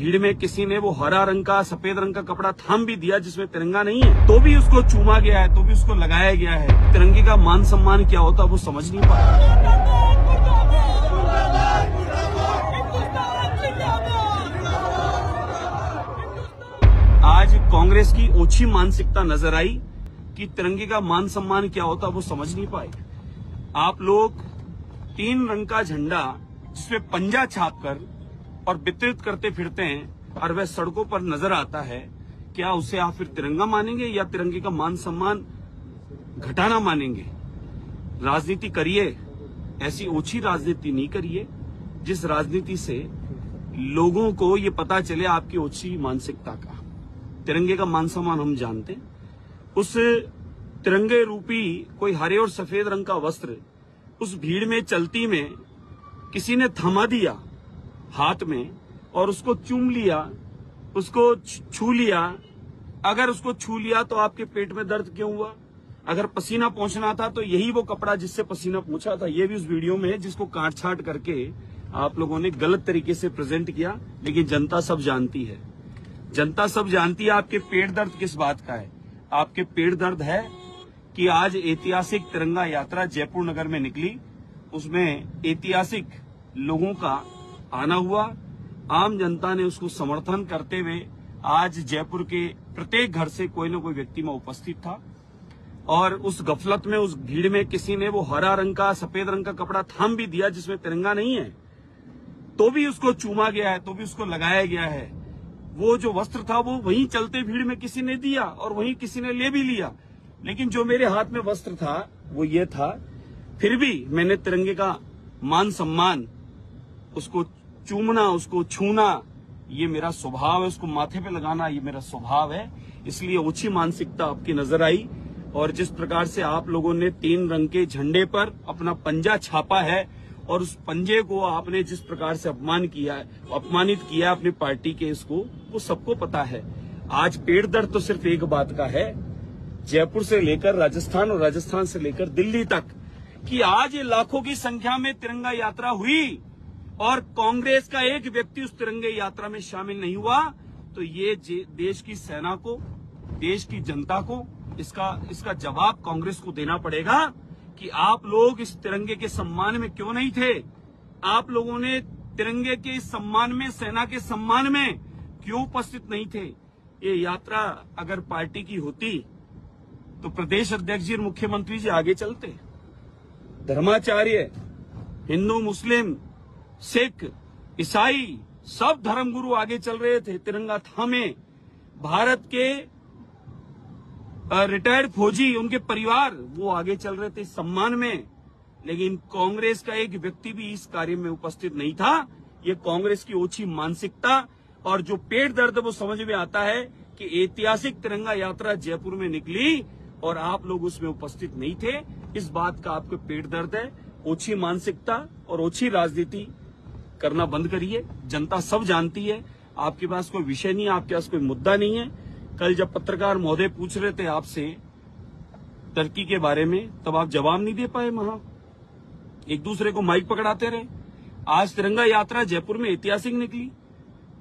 भीड़ में किसी ने वो हरा रंग का सफेद रंग का कपड़ा थाम भी दिया जिसमें तिरंगा नहीं है, तो भी उसको चूमा गया है, तो भी उसको लगाया गया है। तिरंगे का मान सम्मान क्या होता वो समझ नहीं पाया। आज कांग्रेस की ओछी मानसिकता नजर आई कि तिरंगे का मान सम्मान क्या होता वो समझ नहीं पाए। आप लोग 3 रंग का झंडा जिसमें पंजा छापकर और वितरित करते फिरते हैं और वह सड़कों पर नजर आता है, क्या उसे आप फिर तिरंगा मानेंगे या तिरंगे का मान सम्मान घटाना मानेंगे? राजनीति करिए, ऐसी ओछी राजनीति नहीं करिए जिस राजनीति से लोगों को ये पता चले आपकी ओछी मानसिकता का। तिरंगे का मान सम्मान हम जानते हैं। उस तिरंगे रूपी कोई हरे और सफेद रंग का वस्त्र उस भीड़ में चलती में किसी ने थमा दिया हाथ में और उसको चूम लिया, उसको छू लिया। अगर उसको छू लिया तो आपके पेट में दर्द क्यों हुआ? अगर पसीना पहुंचना था तो यही वो कपड़ा जिससे पसीना पहुंचा था। ये भी उस वीडियो में है जिसको काट छाट करके आप लोगों ने गलत तरीके से प्रेजेंट किया, लेकिन जनता सब जानती है। जनता सब जानती है आपके पेट दर्द किस बात का है। आपके पेट दर्द है कि आज ऐतिहासिक तिरंगा यात्रा जयपुर नगर में निकली, उसमें ऐतिहासिक लोगों का आना हुआ। आम जनता ने उसको समर्थन करते हुए आज जयपुर के प्रत्येक घर से कोई न कोई व्यक्ति में उपस्थित था और उस गफलत में, उस भीड़ में किसी ने वो हरा रंग का सफेद रंग का कपड़ा थाम भी दिया जिसमें तिरंगा नहीं है, तो भी उसको चूमा गया है, तो भी उसको लगाया गया है। वो जो वस्त्र था वो वहीं चलते भीड़ में किसी ने दिया और वहीं किसी ने ले भी लिया, लेकिन जो मेरे हाथ में वस्त्र था वो ये था। फिर भी मैंने तिरंगे का मान सम्मान, उसको चूमना, उसको छूना, ये मेरा स्वभाव है। उसको माथे पे लगाना ये मेरा स्वभाव है। इसलिए ओछी मानसिकता आपकी नजर आई और जिस प्रकार से आप लोगों ने 3 रंग के झंडे पर अपना पंजा छापा है और उस पंजे को आपने जिस प्रकार से अपमानित किया अपनी पार्टी के, इसको वो सबको पता है। आज पेट दर्द तो सिर्फ एक बात का है, जयपुर से लेकर राजस्थान और राजस्थान से लेकर दिल्ली तक, कि आज ये लाखों की संख्या में तिरंगा यात्रा हुई और कांग्रेस का एक व्यक्ति उस तिरंगे यात्रा में शामिल नहीं हुआ, तो ये देश की सेना को, देश की जनता को इसका जवाब कांग्रेस को देना पड़ेगा कि आप लोग इस तिरंगे के सम्मान में क्यों नहीं थे। आप लोगों ने तिरंगे के सम्मान में, सेना के सम्मान में क्यों उपस्थित नहीं थे। ये यात्रा अगर पार्टी की होती तो प्रदेश अध्यक्ष जी और मुख्यमंत्री जी आगे चलते। धर्माचार्य, हिंदू, मुस्लिम, सिख, ईसाई सब धर्मगुरु आगे चल रहे थे, तिरंगा थामे। भारत के रिटायर्ड फौजी, उनके परिवार, वो आगे चल रहे थे सम्मान में, लेकिन कांग्रेस का एक व्यक्ति भी इस कार्य में उपस्थित नहीं था। ये कांग्रेस की ओछी मानसिकता और जो पेट दर्द वो समझ में आता है कि ऐतिहासिक तिरंगा यात्रा जयपुर में निकली और आप लोग उसमें उपस्थित नहीं थे। इस बात का आपको पेट दर्द है। ओछी मानसिकता और ओछी राजनीति करना बंद करिए। जनता सब जानती है, आपके पास कोई विषय नहीं है, आपके पास कोई मुद्दा नहीं है। कल जब पत्रकार महोदय पूछ रहे थे आपसे टर्की के बारे में, तब आप जवाब नहीं दे पाए, वहां एक दूसरे को माइक पकड़ाते रहे। आज तिरंगा यात्रा जयपुर में ऐतिहासिक निकली,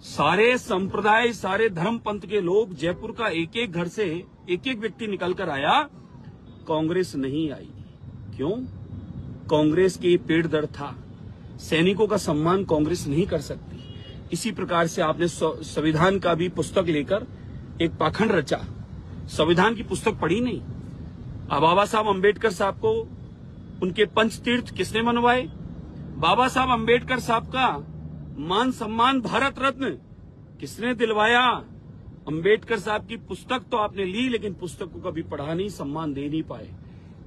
सारे संप्रदाय, सारे धर्म पंथ के लोग, जयपुर का एक एक घर से एक एक व्यक्ति निकल कर आया, कांग्रेस नहीं आई। क्यों? कांग्रेस के पेट दर्द था। सैनिकों का सम्मान कांग्रेस नहीं कर सकती। इसी प्रकार से आपने संविधान का भी पुस्तक लेकर एक पाखंड रचा। संविधान की पुस्तक पढ़ी नहीं। बाबा साहब अम्बेडकर साहब को उनके पंचतीर्थ किसने मनवाए? बाबा साहब अम्बेडकर साहब का मान सम्मान भारत रत्न किसने दिलवाया? अम्बेडकर साहब की पुस्तक तो आपने ली, लेकिन पुस्तक को कभी पढ़ा नहीं, सम्मान दे नहीं पाए।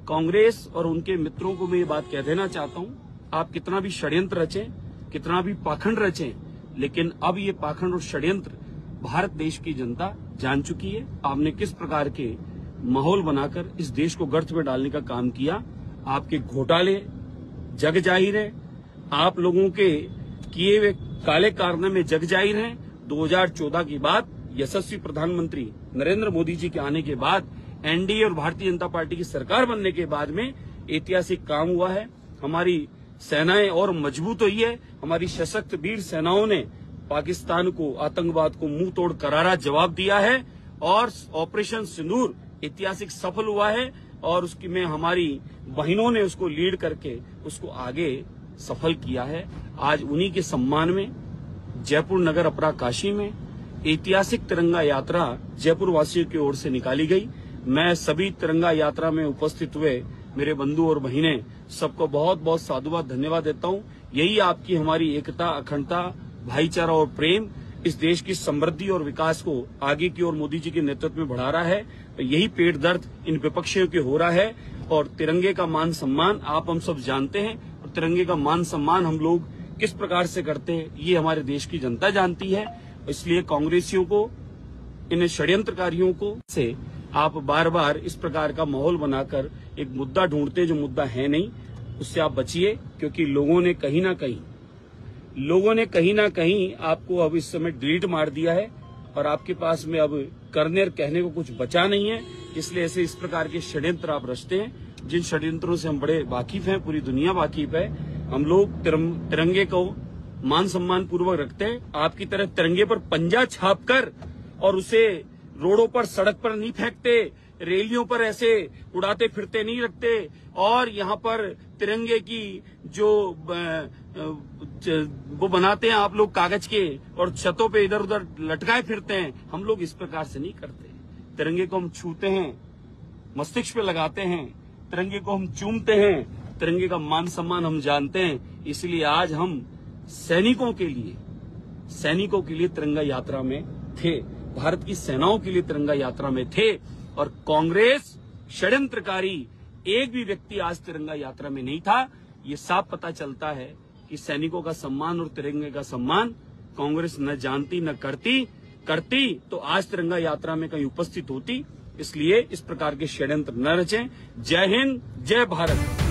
कांग्रेस और उनके मित्रों को मैं ये बात कह देना चाहता हूं, आप कितना भी षड्यंत्र रचें, कितना भी पाखंड रचें, लेकिन अब ये पाखंड और षड्यंत्र भारत देश की जनता जान चुकी है। आपने किस प्रकार के माहौल बनाकर इस देश को गर्त में डालने का काम किया। आपके घोटाले जग जाहिर है, आप लोगों के किए हुए काले कारनामे जग जाहिर हैं। 2014 की बात, यशस्वी प्रधानमंत्री नरेंद्र मोदी जी के आने के बाद, एनडीए और भारतीय जनता पार्टी की सरकार बनने के बाद में ऐतिहासिक काम हुआ है। हमारी सेनाएं और मजबूत हुई है। हमारी सशक्त वीर सेनाओं ने पाकिस्तान को, आतंकवाद को मुंह तोड़ करारा जवाब दिया है और ऑपरेशन सिंदूर ऐतिहासिक सफल हुआ है और उसकी में हमारी बहनों ने उसको लीड करके उसको आगे सफल किया है। आज उन्हीं के सम्मान में जयपुर नगर अपरा काशी में ऐतिहासिक तिरंगा यात्रा जयपुर वासियों की ओर से निकाली गई। मैं सभी तिरंगा यात्रा में उपस्थित हुए मेरे बंधु और बहनें सबको बहुत बहुत साधुवाद धन्यवाद देता हूं। यही आपकी हमारी एकता, अखंडता, भाईचारा और प्रेम इस देश की समृद्धि और विकास को आगे की ओर मोदी जी के नेतृत्व में बढ़ा रहा है। तो यही पेट दर्द इन विपक्षियों के हो रहा है और तिरंगे का मान सम्मान आप हम सब जानते हैं और तिरंगे का मान सम्मान हम लोग किस प्रकार से करते हैं ये हमारे देश की जनता जानती है। इसलिए कांग्रेसियों को, इन षड्यंत्रकारियों को से आप बार बार इस प्रकार का माहौल बनाकर एक मुद्दा ढूंढते हैं जो मुद्दा है नहीं, उससे आप बचिए, क्योंकि लोगों ने कहीं ना कहीं आपको अब इस समय डिलीट मार दिया है और आपके पास में अब करने और कहने को कुछ बचा नहीं है। इसलिए ऐसे इस प्रकार के षड्यंत्र आप रचते हैं जिन षड्यंत्रों से हम बड़े वाकिफ हैं, पूरी दुनिया वाकिफ है। हम लोग तिरंगे को मान सम्मान पूर्वक रखते हैं। आपकी तरह तिरंगे पर पंजा छापकर और उसे रोडों पर, सड़क पर नहीं फेंकते, रैलियों पर ऐसे उड़ाते फिरते नहीं रखते और यहाँ पर तिरंगे की जो वो बनाते हैं आप लोग कागज के और छतों पे इधर उधर लटकाए फिरते हैं, हम लोग इस प्रकार से नहीं करते। तिरंगे को हम छूते हैं, मस्तिष्क पे लगाते हैं, तिरंगे को हम चूमते हैं, तिरंगे का मान सम्मान हम जानते हैं। इसलिए आज हम सैनिकों के लिए तिरंगा यात्रा में थे, भारत की सेनाओं के लिए तिरंगा यात्रा में थे और कांग्रेस षड्यंत्रकारी एक भी व्यक्ति आज तिरंगा यात्रा में नहीं था। ये साफ पता चलता है कि सैनिकों का सम्मान और तिरंगे का सम्मान कांग्रेस न जानती न करती तो आज तिरंगा यात्रा में कहीं उपस्थित होती। इसलिए इस प्रकार के षड्यंत्र न रचें। जय हिंद, जय भारत।